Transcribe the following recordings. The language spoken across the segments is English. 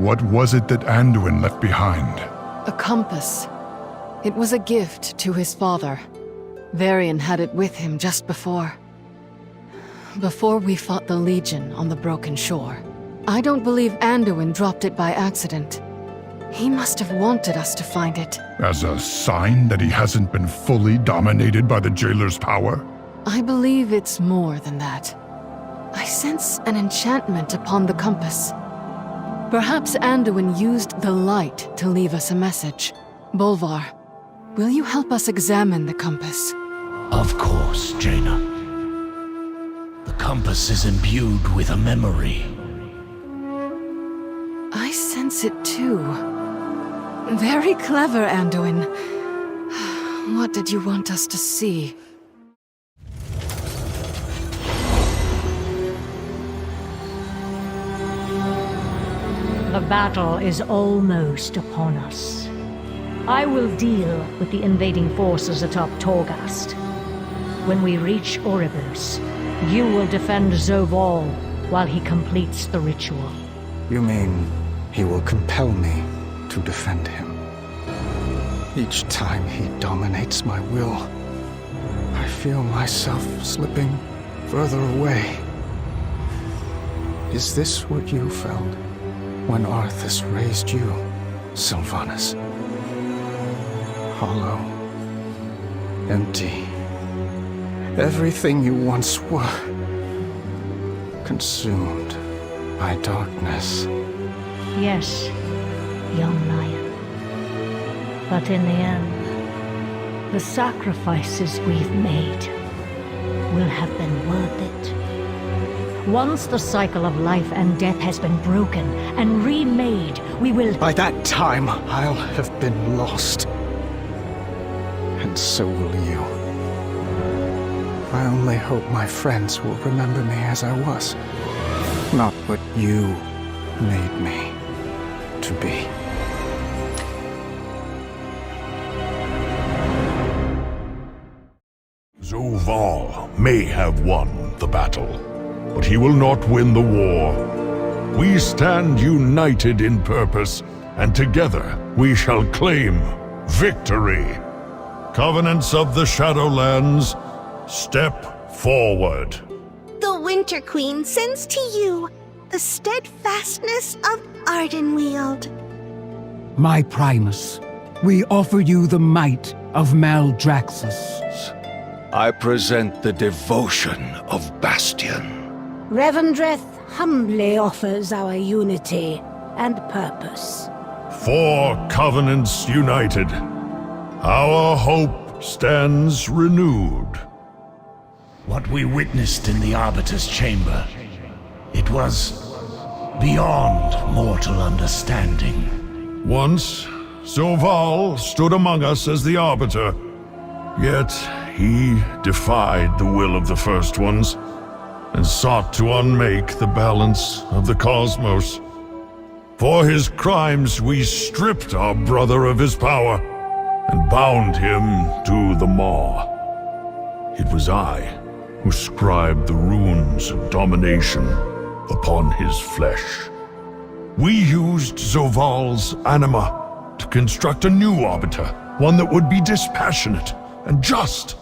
What was it that Anduin left behind? A compass. It was a gift to his father. Darion had it with him just before we fought the Legion on the Broken Shore. I don't believe Anduin dropped it by accident. He must have wanted us to find it. As a sign that he hasn't been fully dominated by the jailer's power? I believe it's more than that. I sense an enchantment upon the compass. Perhaps Anduin used the light to leave us a message. Bolvar, will you help us examine the compass? Of course, Jaina. The compass is imbued with a memory. I sense it too. Very clever, Anduin. What did you want us to see? The battle is almost upon us. I will deal with the invading forces atop Torghast. When we reach Oribos, you will defend Zoval while he completes the ritual. You mean he will compel me to defend him? Each time he dominates my will, I feel myself slipping further away. Is this what you felt when Arthas raised you, Sylvanas? Hollow, empty, everything you once were, consumed by darkness. Yes, young lion. But in the end, the sacrifices we've made will have been worth it. Once the cycle of life and death has been broken and remade, we will— By that time, I'll have been lost. And so will you. I only hope my friends will remember me as I was, not what you made me to be. Zoval may have won the battle, but he will not win the war. We stand united in purpose, and together we shall claim victory. Covenants of the Shadowlands, step forward. The Winter Queen sends to you the steadfastness of Ardenweald. My Primus, we offer you the might of Maldraxxus. I present the devotion of Bastion. Revendreth humbly offers our unity and purpose. 4 covenants united. Our hope stands renewed. What we witnessed in the Arbiter's chamber, it was beyond mortal understanding. Once, Zoval stood among us as the Arbiter, yet he defied the will of the First Ones and sought to unmake the balance of the cosmos. For his crimes, we stripped our brother of his power and bound him to the Maw. It was I who scribed the runes of domination upon his flesh. We used Zoval's anima to construct a new Arbiter, one that would be dispassionate and just.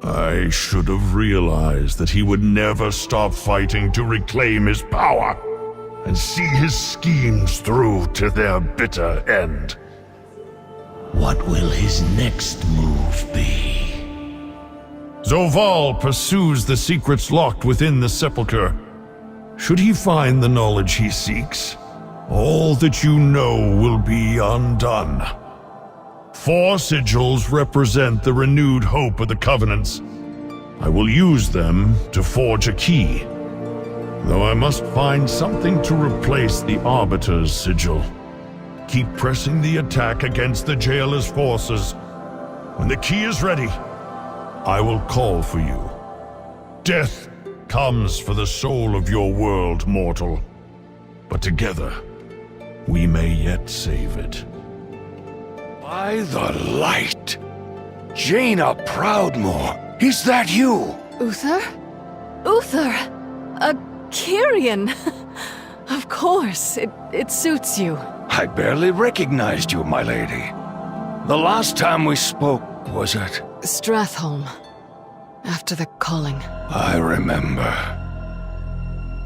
I should have realized that he would never stop fighting to reclaim his power and see his schemes through to their bitter end. What will his next move be? Zoval pursues the secrets locked within the sepulchre. Should he find the knowledge he seeks, all that you know will be undone. 4 sigils represent the renewed hope of the Covenants. I will use them to forge a key, though I must find something to replace the Arbiter's sigil. Keep pressing the attack against the Jailer's forces. When the key is ready, I will call for you. Death comes for the soul of your world, mortal. But together, we may yet save it. By the light! Jaina Proudmoore, is that you? Uther? Uther! A Kyrian! Of Of course, it suits you. I barely recognized you, my lady. The last time we spoke was at... Stratholme. After the calling. I remember.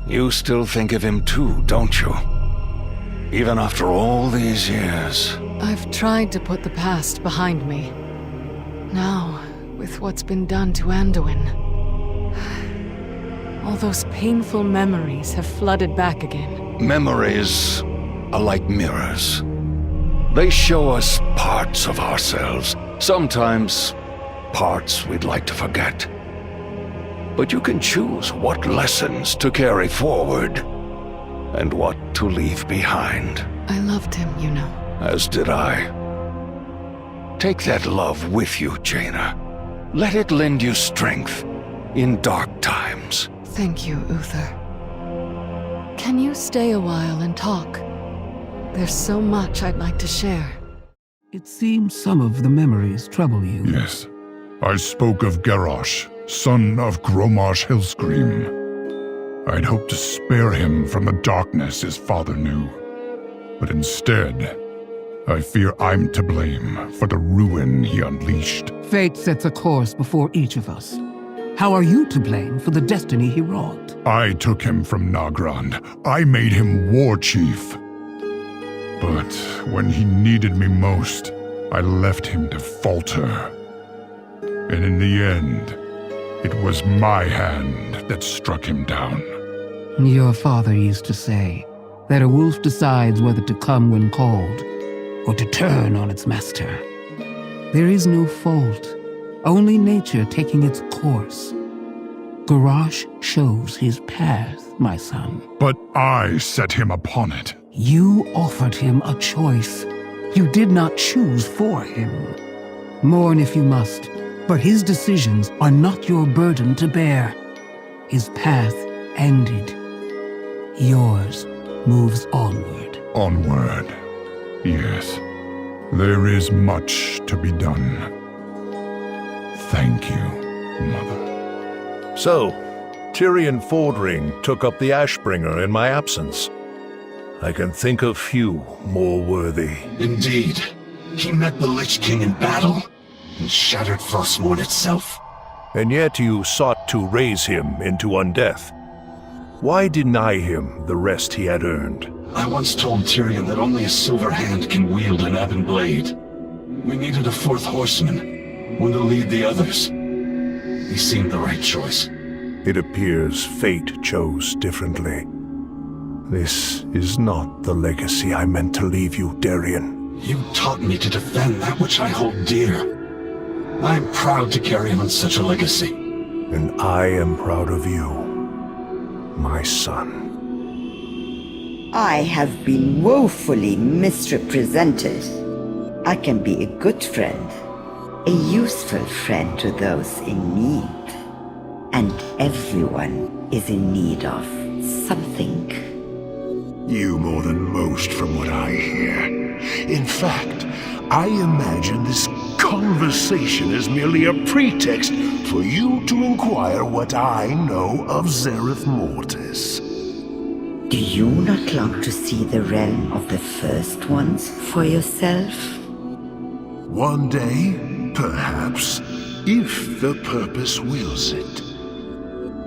You still think of him too, don't you? Even after all these years. I've tried to put the past behind me. Now, with what's been done to Anduin, all those painful memories have flooded back again. Memories are like mirrors. They show us parts of ourselves, sometimes parts we'd like to forget. But you can choose what lessons to carry forward and what to leave behind. I loved him, you know. As did I. Take that love with you, Jaina. Let it lend you strength in dark times. Thank you, Uther. Can you stay a while and talk? There's so much I'd like to share. It seems some of the memories trouble you. Yes. I spoke of Garrosh, son of Gromarsh Hillscream. I'd hoped to spare him from the darkness his father knew. But instead, I fear I'm to blame for the ruin he unleashed. Fate sets a course before each of us. How are you to blame for the destiny he wrought? I took him from Nagrand. I made him war chief. But when he needed me most, I left him to falter. And in the end, it was my hand that struck him down. Your father used to say that a wolf decides whether to come when called, or to turn on its master. There is no fault, only nature taking its course. Garrosh shows his path, my son. But I set him upon it. You offered him a choice. You did not choose for him. Mourn if you must, but his decisions are not your burden to bear. His path ended. Yours moves onward. Onward. Yes. There is much to be done. Thank you, Mother. So, Tyrion Fordring took up the Ashbringer in my absence. I can think of few more worthy. Indeed. He met the Lich King in battle and shattered Frostmourne itself. And yet you sought to raise him into undeath. Why deny him the rest he had earned? I once told Tyrion that only a silver hand can wield an ebon blade. We needed a fourth horseman, one to lead the others. He seemed the right choice. It appears fate chose differently. This is not the legacy I meant to leave you, Darion. You taught me to defend that which I hold dear. I'm proud to carry on such a legacy. And I am proud of you, my son. I have been woefully misrepresented. I can be a good friend, a useful friend to those in need. And everyone is in need of something. You more than most from what I hear. In fact, I imagine this conversation is merely a pretext for you to inquire what I know of Zereth Mortis. Do you not long to see the realm of the First Ones for yourself? One day, perhaps, if the purpose wills it.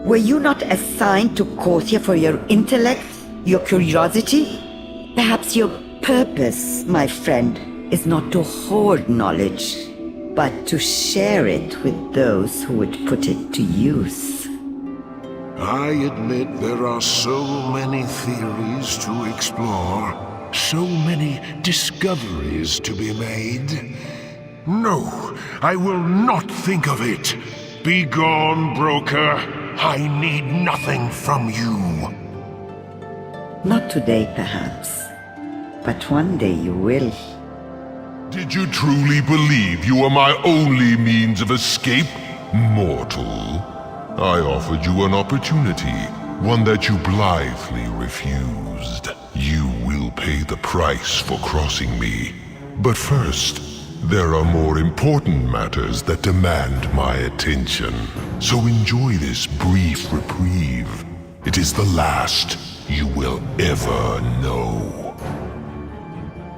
Were you not assigned to Corthia for your intellect, your curiosity? Perhaps your purpose, my friend, is not to hoard knowledge, but to share it with those who would put it to use. I admit there are so many theories to explore, so many discoveries to be made. No, I will not think of it. Be gone, broker. I need nothing from you. Not today, perhaps, but one day you will. Did you truly believe you were my only means of escape, mortal? I offered you an opportunity, one that you blithely refused. You will pay the price for crossing me. But first, there are more important matters that demand my attention. So enjoy this brief reprieve. It is the last, you will ever know.